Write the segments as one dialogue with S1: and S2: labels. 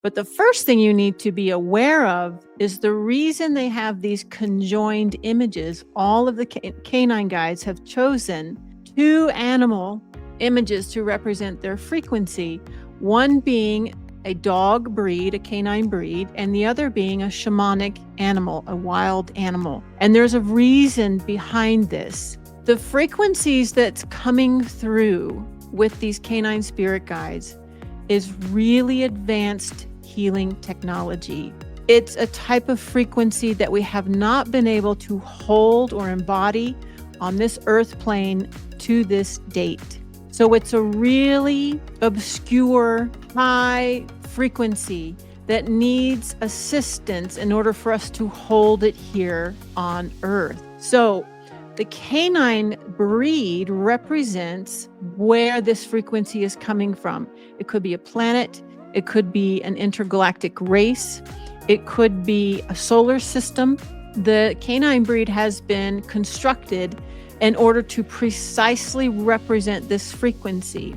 S1: But the first thing you need to be aware of is the reason they have these conjoined images. All of the canine guides have chosen two animal images to represent their frequency, one being a dog breed, a canine breed, and the other being a shamanic animal, a wild animal. And there's a reason behind this. The frequencies that's coming through with these canine spirit guides is really advanced healing technology. It's a type of frequency that we have not been able to hold or embody on this earth plane to this date. So it's a really obscure, high frequency that needs assistance in order for us to hold it here on earth. So the canine breed represents where this frequency is coming from. It could be a planet, it could be an intergalactic race, it could be a solar system. The canine breed has been constructed in order to precisely represent this frequency.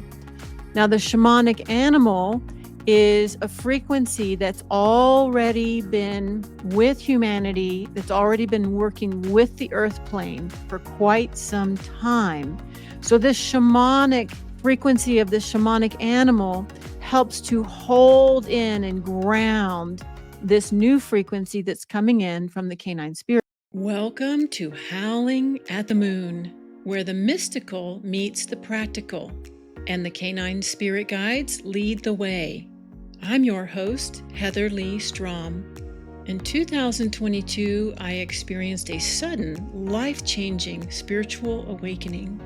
S1: Now, the shamanic animal is a frequency that's already been with humanity, that's already been working with the earth plane for quite some time. So this shamanic frequency of this shamanic animal helps to hold in and ground this new frequency that's coming in from the canine spirit. Welcome to Howling at the Moon, where the mystical meets the practical, and the canine spirit guides lead the way. I'm your host, Leigh Strom. In 2022, I experienced a sudden, life-changing spiritual awakening.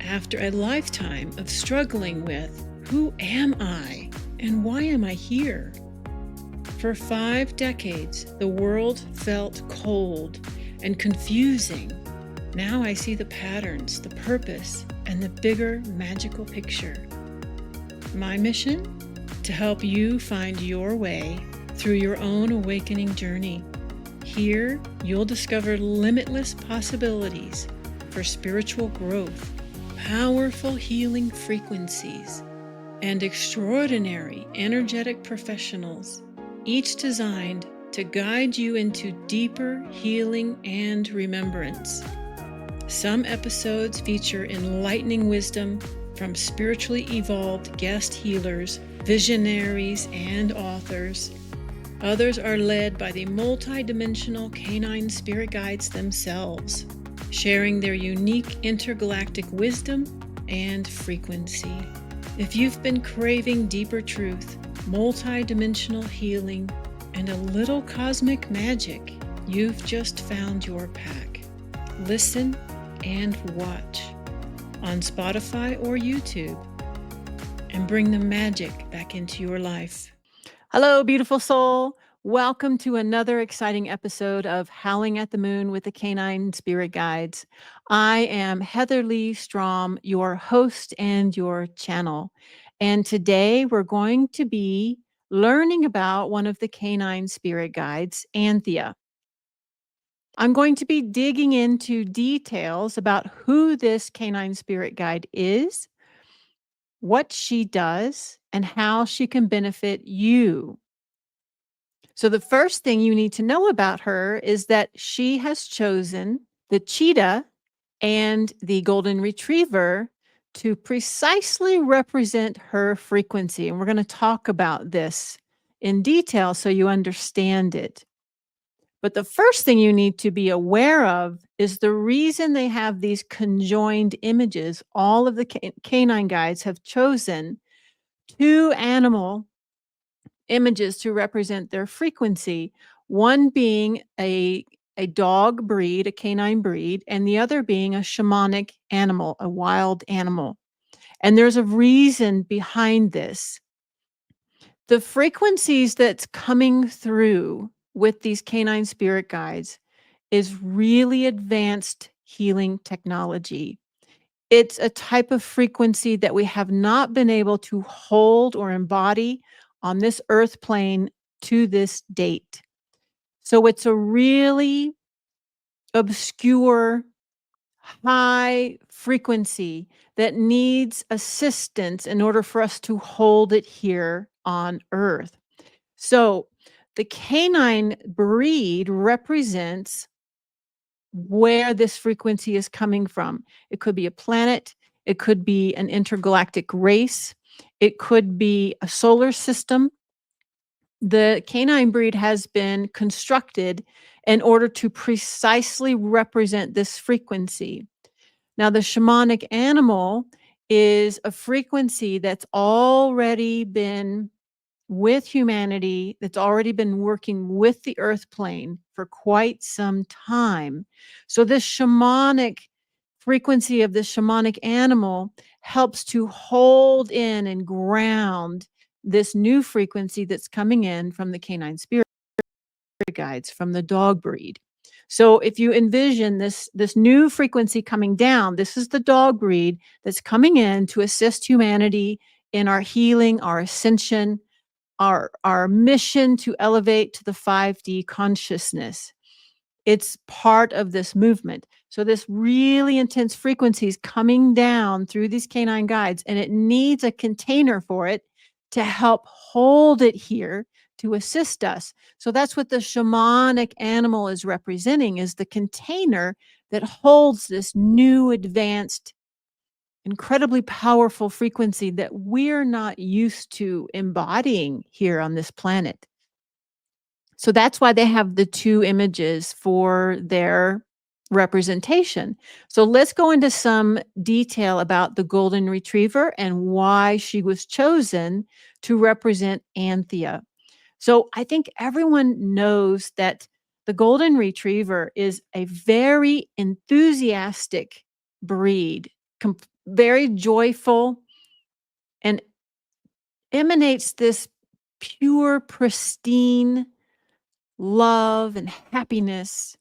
S1: After a lifetime of struggling with, who am I and why am I here? For 5 decades, the world felt cold and confusing. Now I see the patterns, the purpose, and the bigger magical picture. My mission? To help you find your way through your own awakening journey. Here, you'll discover limitless possibilities for spiritual growth, powerful healing frequencies, and extraordinary energetic professionals, each designed to guide you into deeper healing and remembrance. Some episodes feature enlightening wisdom from spiritually evolved guest healers, visionaries, and authors. Others are led by the multidimensional canine spirit guides themselves, sharing their unique intergalactic wisdom and frequency. If you've been craving deeper truth, multidimensional healing, and a little cosmic magic, you've just found your pack. Listen and watch on Spotify or YouTube, and bring the magic back into your life. Hello, beautiful soul. Welcome to another exciting episode of Howling at the Moon with the Canine Spirit Guides. I am Leigh Strom, your host and your channel. And today we're going to be learning about one of the canine spirit guides, Anthea. I'm going to be digging into details about who this canine spirit guide is, what she does, and how she can benefit you. So the first thing you need to know about her is that she has chosen the cheetah and the golden retriever to precisely represent her frequency. And we're going to talk about this in detail so you understand it. But the first thing you need to be aware of is the reason they have these conjoined images. All of the canine guides have chosen two animal images to represent their frequency, one being a dog breed, a canine breed, and the other being a shamanic animal, a wild animal. And there's a reason behind this. The frequencies that's coming through with these canine spirit guides is really advanced healing technology. It's a type of frequency that we have not been able to hold or embody on this earth plane to this date. So it's a really obscure, high frequency that needs assistance in order for us to hold it here on earth. So the canine breed represents where this frequency is coming from. It could be a planet, it could be an intergalactic race, it could be a solar system. The canine breed has been constructed in order to precisely represent this frequency. Now, the shamanic animal is a frequency that's already been with humanity, that's already been working with the earth plane for quite some time. So, this shamanic frequency of the shamanic animal helps to hold in and ground this new frequency that's coming in from the canine spirit guides, from the dog breed. So if you envision this new frequency coming down, this is the dog breed that's coming in to assist humanity in our healing, our ascension, our mission to elevate to the 5D consciousness. It's part of this movement. So this really intense frequency is coming down through these canine guides, and it needs a container for it to help hold it here to assist us. So that's what the shamanic animal is representing, is the container that holds this new advanced, incredibly powerful frequency that we're not used to embodying here on this planet. So that's why they have the 2 images for their representation. So let's go into some detail about the golden retriever and why she was chosen to represent Anthea. So I think everyone knows that the golden retriever is a very enthusiastic breed, very joyful, and emanates this pure, pristine love and happiness.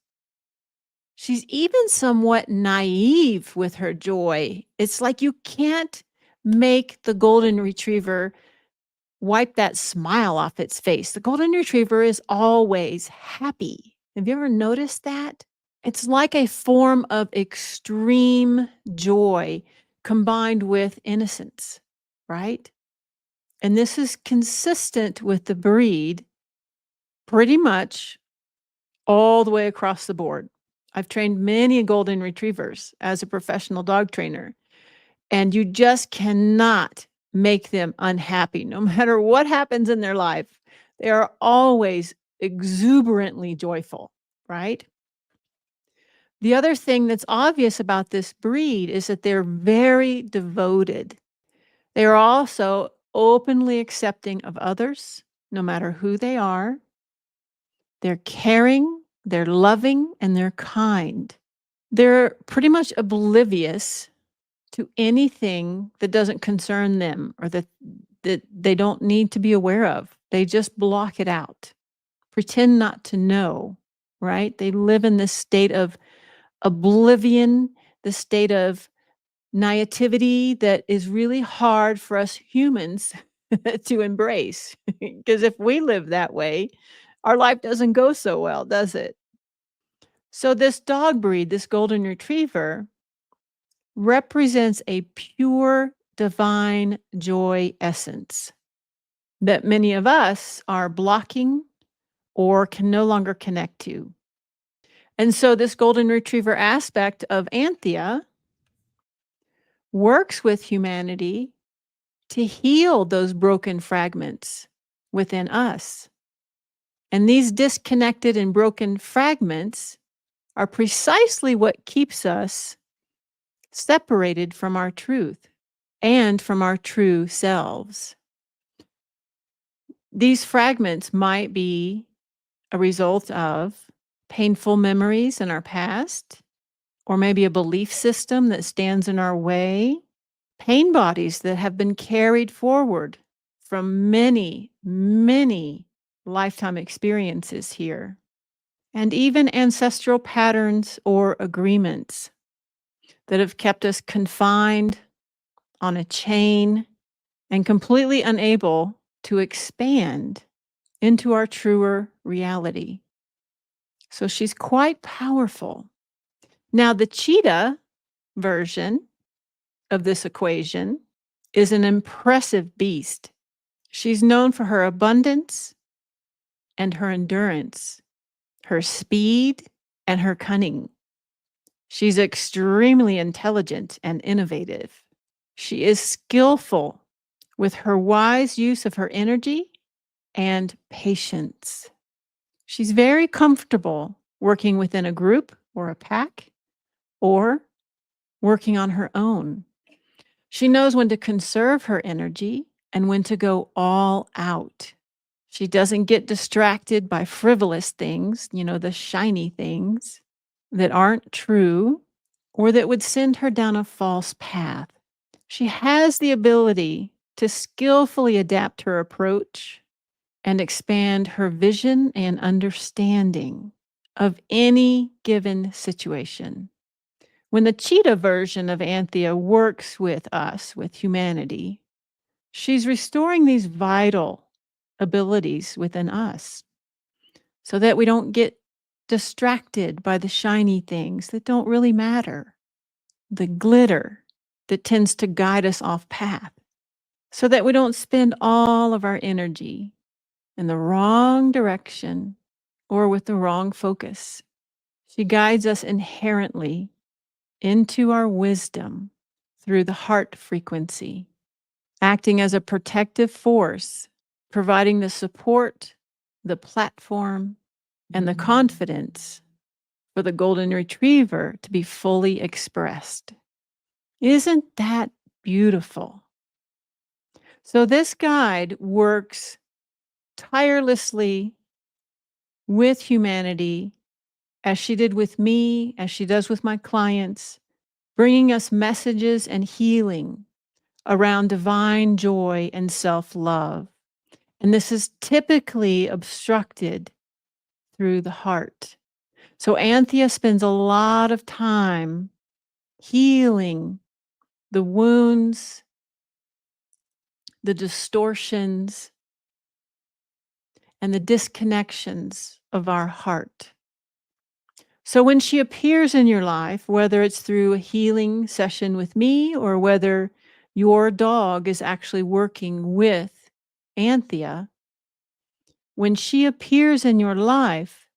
S1: She's even somewhat naive with her joy. It's like you can't make the golden retriever wipe that smile off its face. The golden retriever is always happy. Have you ever noticed that? It's like a form of extreme joy combined with innocence, right? And this is consistent with the breed pretty much all the way across the board. I've trained many golden retrievers as a professional dog trainer, and you just cannot make them unhappy no matter what happens in their life. They are always exuberantly joyful, right? The other thing that's obvious about this breed is that they're very devoted. They are also openly accepting of others, no matter who they are. They're caring, they're loving, and they're kind. They're pretty much oblivious to anything that doesn't concern them or that they don't need to be aware of. They just block it out, pretend not to know, right? They live in this state of oblivion, the state of naivety that is really hard for us humans to embrace. Because if we live that way, our life doesn't go so well, does it? So, this dog breed, this golden retriever, represents a pure divine joy essence that many of us are blocking or can no longer connect to. And so, this golden retriever aspect of Anthea works with humanity to heal those broken fragments within us. And these disconnected and broken fragments are precisely what keeps us separated from our truth and from our true selves. These fragments might be a result of painful memories in our past, or maybe a belief system that stands in our way, pain bodies that have been carried forward from many, many lifetime experiences here, and even ancestral patterns or agreements that have kept us confined on a chain and completely unable to expand into our truer reality. So she's quite powerful. Now, the cheetah version of this equation is an impressive beast. She's known for her abundance, and her endurance, her speed, and her cunning. She's extremely intelligent and innovative. She is skillful with her wise use of her energy and patience. She's very comfortable working within a group or a pack or working on her own. She knows when to conserve her energy and when to go all out. She doesn't get distracted by frivolous things, the shiny things that aren't true or that would send her down a false path. She has the ability to skillfully adapt her approach and expand her vision and understanding of any given situation. When the cheetah version of Anthea works with us, with humanity, she's restoring these vital abilities within us so that we don't get distracted by the shiny things that don't really matter, the glitter that tends to guide us off path, so that we don't spend all of our energy in the wrong direction or with the wrong focus. She guides us inherently into our wisdom through the heart frequency, acting as a protective force, providing the support, the platform, and the confidence for the Golden Retriever to be fully expressed. Isn't that beautiful? So, this guide works tirelessly with humanity as she did with me, as she does with my clients, bringing us messages and healing around divine joy and self love. And this is typically obstructed through the heart. So, Anthea spends a lot of time healing the wounds, the distortions, and the disconnections of our heart. So when she appears in your life, whether it's through a healing session with me or whether your dog is actually working with Anthea, when she appears in your life,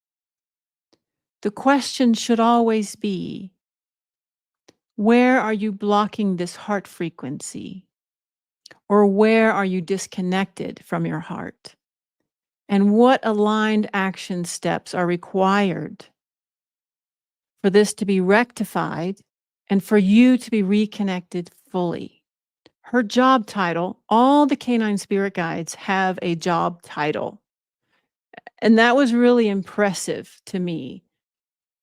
S1: the question should always be, where are you blocking this heart frequency? Or where are you disconnected from your heart? And what aligned action steps are required for this to be rectified and for you to be reconnected fully? Her job title, all the canine spirit guides have a job title. And that was really impressive to me.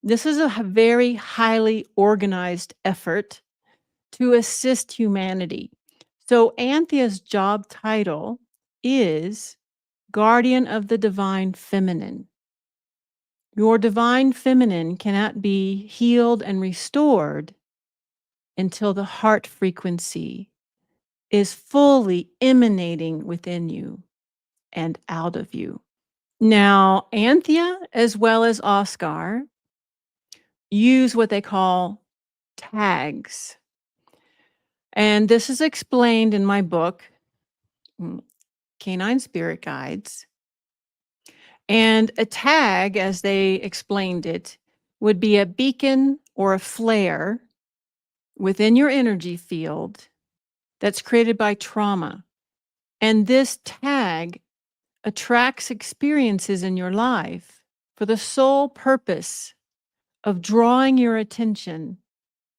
S1: This is a very highly organized effort to assist humanity. So Anthea's job title is Guardian of the Divine Feminine. Your divine feminine cannot be healed and restored until the heart frequency is fully emanating within you and out of you. Now, Anthea, as well as Oscar, use what they call tags. And this is explained in my book, Canine Spirit Guides. And a tag, as they explained it, would be a beacon or a flare within your energy field that's created by trauma. And this tag attracts experiences in your life for the sole purpose of drawing your attention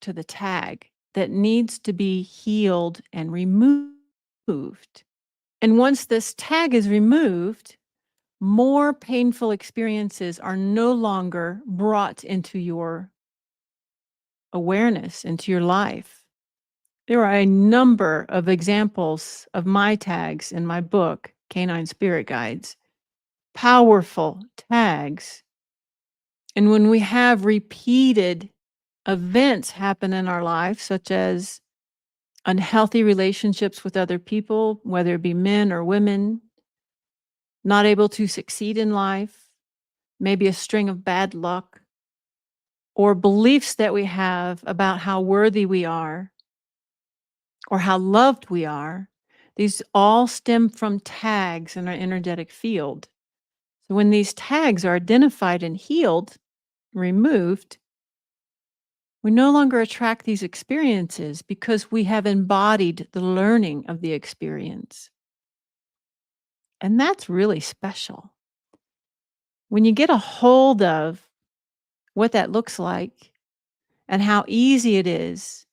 S1: to the tag that needs to be healed and removed. And once this tag is removed, more painful experiences are no longer brought into your awareness, into your life. There are a number of examples of my tags in my book, Canine Spirit Guides, powerful tags. And when we have repeated events happen in our life, such as unhealthy relationships with other people, whether it be men or women, not able to succeed in life, maybe a string of bad luck, or beliefs that we have about how worthy we are or how loved we are, these all stem from tags in our energetic field. So when these tags are identified and healed, removed, we no longer attract these experiences because we have embodied the learning of the experience. And that's really special. When you get a hold of what that looks like and how easy it is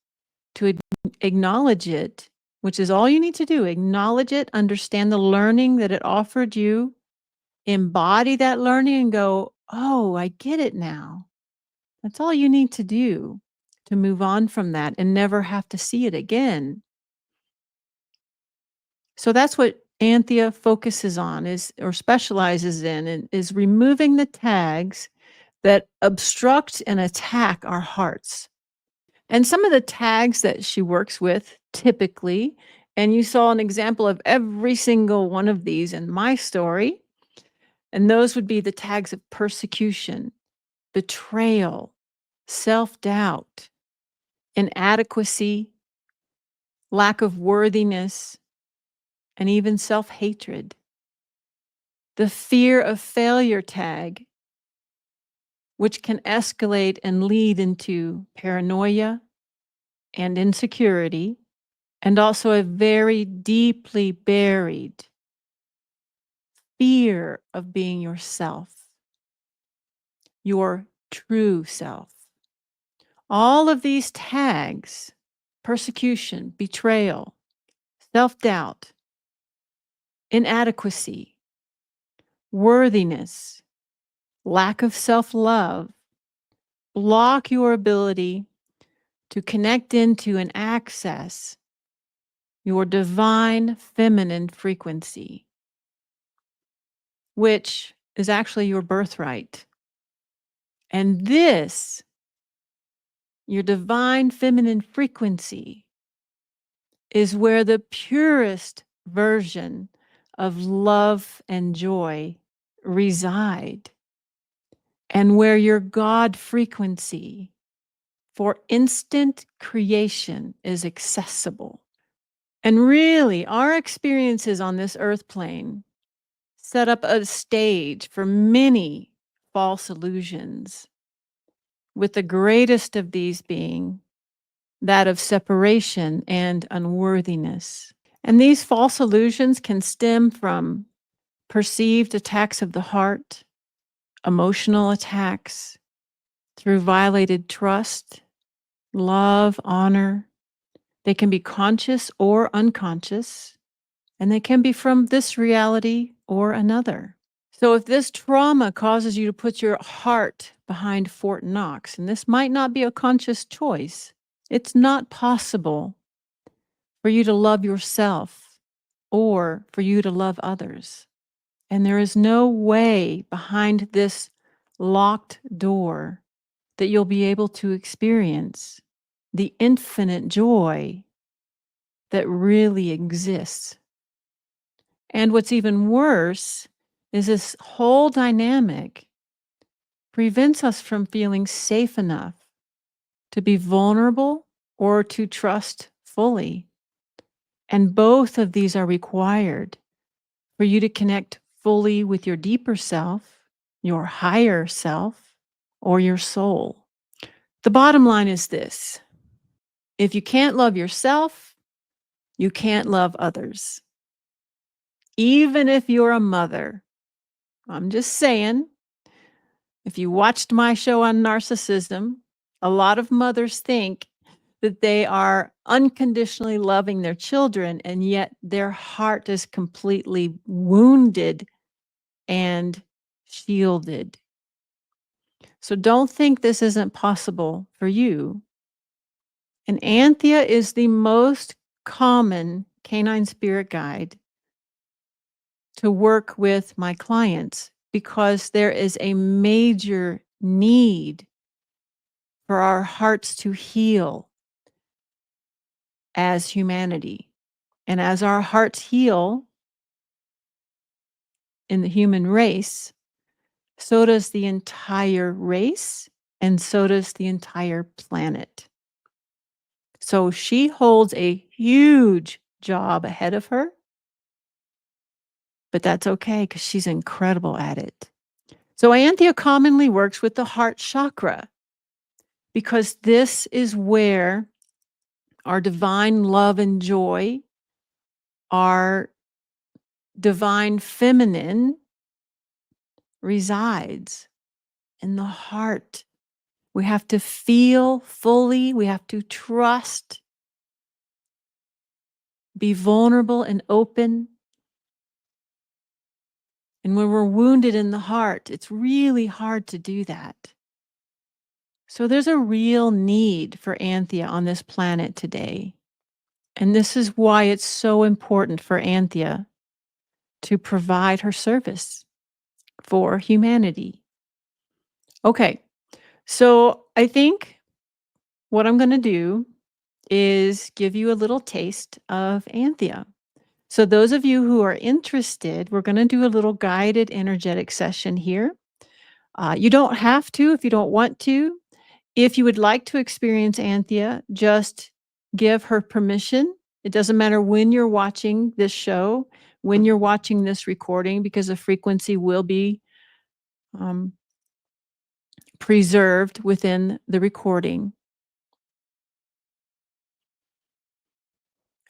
S1: to acknowledge it, which is all you need to do, acknowledge it, understand the learning that it offered you, embody that learning and go, oh, I get it now. That's all you need to do to move on from that and never have to see it again. So that's what Anthea focuses on is or specializes in and is removing the tags that obstruct and attack our hearts. And some of the tags that she works with typically, and you saw an example of every single one of these in my story, and those would be the tags of persecution, betrayal, self-doubt, inadequacy, lack of worthiness, and even self-hatred. The fear of failure tag, which can escalate and lead into paranoia and insecurity, and also a very deeply buried fear of being yourself, your true self. All of these tags, persecution, betrayal, self doubt, inadequacy, worthiness, lack of self love, block your ability to connect into and access your divine feminine frequency, which is actually your birthright. And this, your divine feminine frequency, is where the purest version of love and joy reside, and where your God frequency for instant creation is accessible. And really, our experiences on this earth plane set up a stage for many false illusions, with the greatest of these being that of separation and unworthiness. And these false illusions can stem from perceived attacks of the heart, emotional attacks, through violated trust, love, honor. They can be conscious or unconscious, and they can be from this reality or another. So if this trauma causes you to put your heart behind Fort Knox, and this might not be a conscious choice, it's not possible for you to love yourself or for you to love others. And there is no way behind this locked door that you'll be able to experience the infinite joy that really exists. And what's even worse is this whole dynamic prevents us from feeling safe enough to be vulnerable or to trust fully. And both of these are required for you to connect fully with your deeper self, your higher self, or your soul. The bottom line is this: if you can't love yourself, you can't love others. Even if you're a mother. I'm just saying, if you watched my show on narcissism, a lot of mothers think that they are unconditionally loving their children, and yet their heart is completely wounded and shielded. So don't think this isn't possible for you. And Anthea is the most common canine spirit guide to work with my clients because there is a major need for our hearts to heal as humanity. And as our hearts heal in the human race, so does the entire race, and so does the entire planet. So she holds a huge job ahead of her. but that's okay because she's incredible at it. So Anthea commonly works with the heart chakra because this is where our divine love and joy, our divine feminine resides in the heart. We have to feel fully, we have to trust, be vulnerable and open. And when we're wounded in the heart, it's really hard to do that. So there's a real need for Anthea on this planet today. And this is why it's so important for Anthea to provide her service for humanity. Okay, so I think what I'm going to do is give you a little taste of Anthea. So, those of you who are interested, we're going to do a little guided energetic session here. You don't have to if you don't want to. If you would like to experience Anthea, just give her permission. It doesn't matter when you're watching this show, when you're watching this recording, because the frequency will be um, preserved within the recording.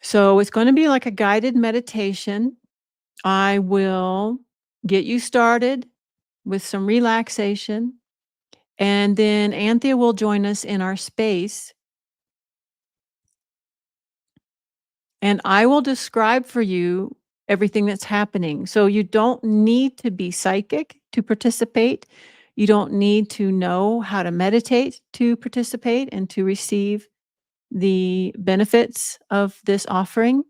S1: So it's going to be like a guided meditation. I will get you started with some relaxation, and then Anthea will join us in our space. And I will describe for you everything that's happening. So you don't need to be psychic to participate. You don't need to know how to meditate to participate and to receive the benefits of this offering.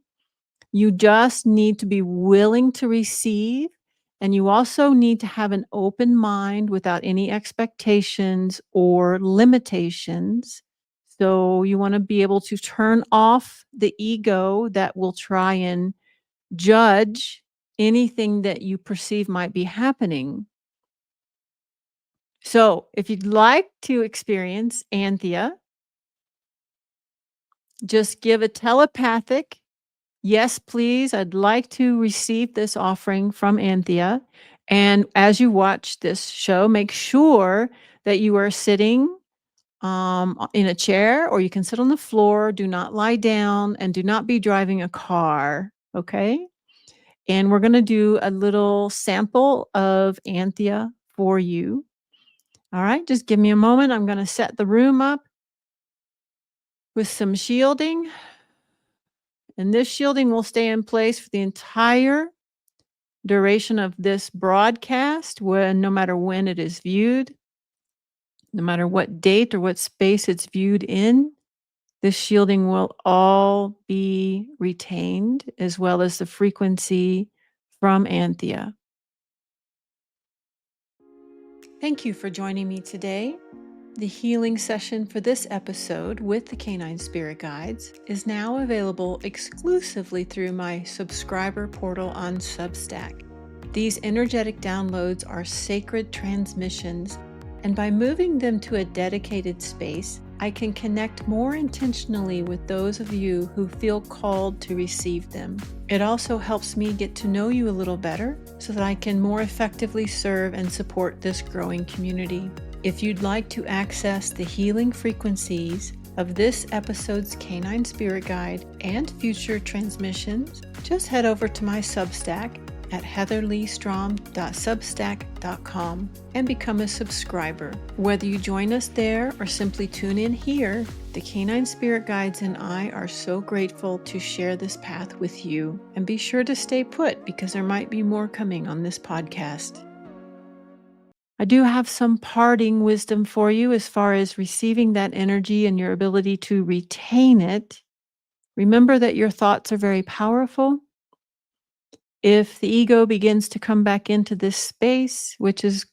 S1: You just need to be willing to receive. And you also need to have an open mind without any expectations or limitations. So you want to be able to turn off the ego that will try and judge anything that you perceive might be happening. So if you'd like to experience Anthea, just give a telepathic, "Yes, please, I'd like to receive this offering from Anthea." And as you watch this show, make sure that you are sitting in a chair, or you can sit on the floor. Do not lie down and do not be driving a car. Okay. And we're going to do a little sample of Anthea for you. All right. Just give me a moment. I'm going to set the room up with some shielding. And this shielding will stay in place for the entire duration of this broadcast, when no matter when it is viewed, no matter what date or what space it's viewed in. This shielding will all be retained, as well as the frequency from Anthea. Thank you for joining me today. The healing session for this episode with the Canine Spirit Guides is now available exclusively through my subscriber portal on Substack. These energetic downloads are sacred transmissions, and by moving them to a dedicated space, I can connect more intentionally with those of you who feel called to receive them. It also helps me get to know you a little better so that I can more effectively serve and support this growing community. If you'd like to access the healing frequencies of this episode's Canine Spirit Guide and future transmissions, just head over to my Substack at heatherleighstrom.substack.com and become a subscriber. Whether you join us there or simply tune in here, the Canine Spirit Guides and I are so grateful to share this path with you. And be sure to stay put, because there might be more coming on this podcast. I do have some parting wisdom for you as far as receiving that energy and your ability to retain it. Remember that your thoughts are very powerful. If the ego begins to come back into this space, which is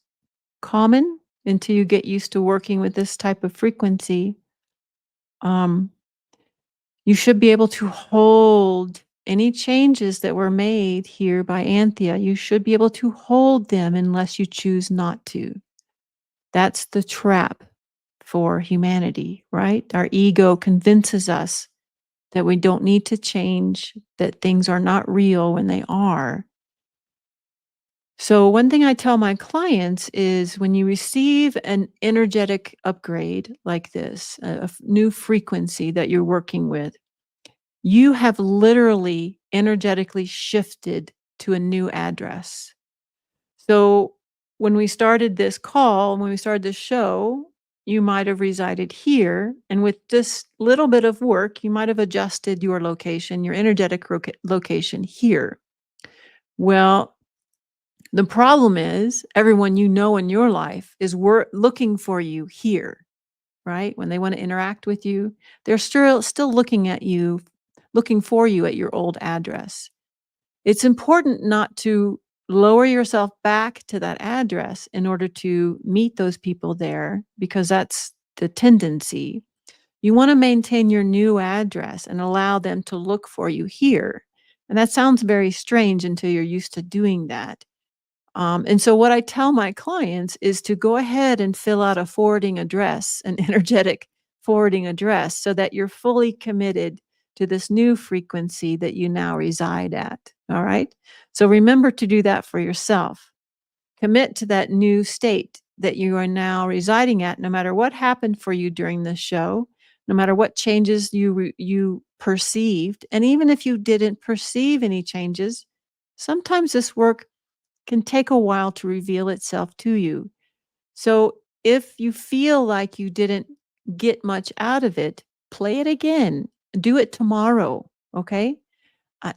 S1: common until you get used to working with this type of frequency, you should be able to hold any changes that were made here by Anthea. You should be able to hold them unless you choose not to. That's the trap for humanity, right? Our ego convinces us that we don't need to change, that things are not real when they are. So, one thing I tell my clients is when you receive an energetic upgrade like this, a new frequency that you're working with, you have literally energetically shifted to a new address. So, when we started this call, when we started this show, you might have resided here. And with this little bit of work, you might have adjusted your location, your energetic location here. Well, the problem is everyone you know in your life is looking for you here, right? When they want to interact with you, they're still looking at you, looking for you at your old address. It's important not to lower yourself back to that address in order to meet those people there, because that's the tendency. You want to maintain your new address and allow them to look for you here. And that sounds very strange until you're used to doing that. And so, what I tell my clients is to go ahead and fill out a forwarding address, an energetic forwarding address, so that you're fully committed to this new frequency that you now reside at. All right. So, remember to do that for yourself. Commit to that new state that you are now residing at, no matter what happened for you during this show, no matter what changes you perceived. And even if you didn't perceive any changes, sometimes this work can take a while to reveal itself to you. So if you feel like you didn't get much out of it, play it again. Do it tomorrow. Okay.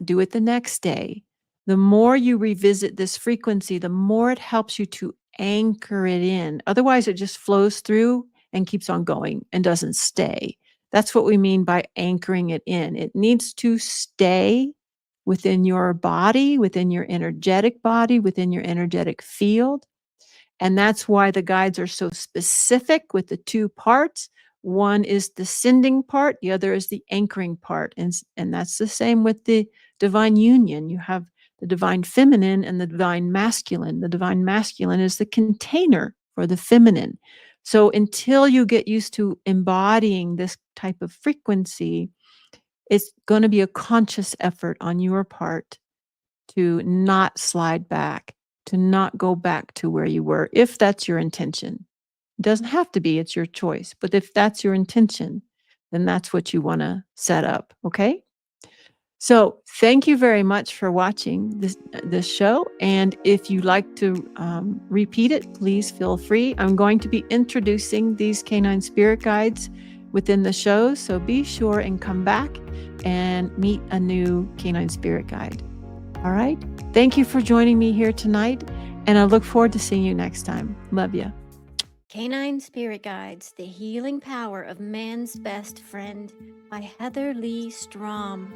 S1: Do it the next day. The more you revisit this frequency, the more it helps you to anchor it in. Otherwise, it just flows through and keeps on going and doesn't stay. That's what we mean by anchoring it in. It needs to stay within your body, within your energetic body, within your energetic field. And that's why the guides are so specific with the two parts. One is the sending part, the other is the anchoring part. And that's the same with the divine union. You have the divine feminine and the divine masculine. The divine masculine is the container for the feminine. So until you get used to embodying this type of frequency, it's going to be a conscious effort on your part to not slide back, to not go back to where you were, if that's your intention. It doesn't have to be, it's your choice. But if that's your intention, then that's what you want to set up. Okay. So thank you very much for watching this show. And if you like to repeat it, please feel free. I'm going to be introducing these canine spirit guides within the show. So be sure and come back and meet a new canine spirit guide. All right. Thank you for joining me here tonight. And I look forward to seeing you next time. Love you.
S2: Canine Spirit Guides, The Healing Power of Man's Best Friend by Leigh Strom.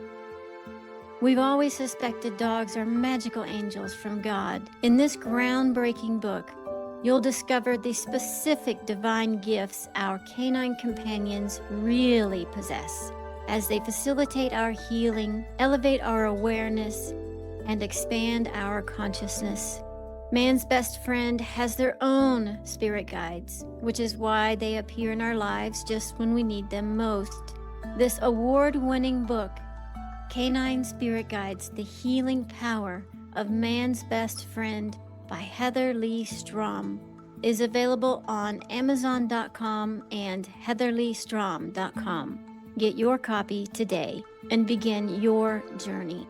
S2: We've always suspected dogs are magical angels from God. In this groundbreaking book, you'll discover the specific divine gifts our canine companions really possess as they facilitate our healing, elevate our awareness, and expand our consciousness. Man's best friend has their own spirit guides, which is why they appear in our lives just when we need them most. This award-winning book, Canine Spirit Guides, The Healing Power of Man's Best Friend by Leigh Strom, is available on Amazon.com and heatherleighstrom.com. Get your copy today and begin your journey.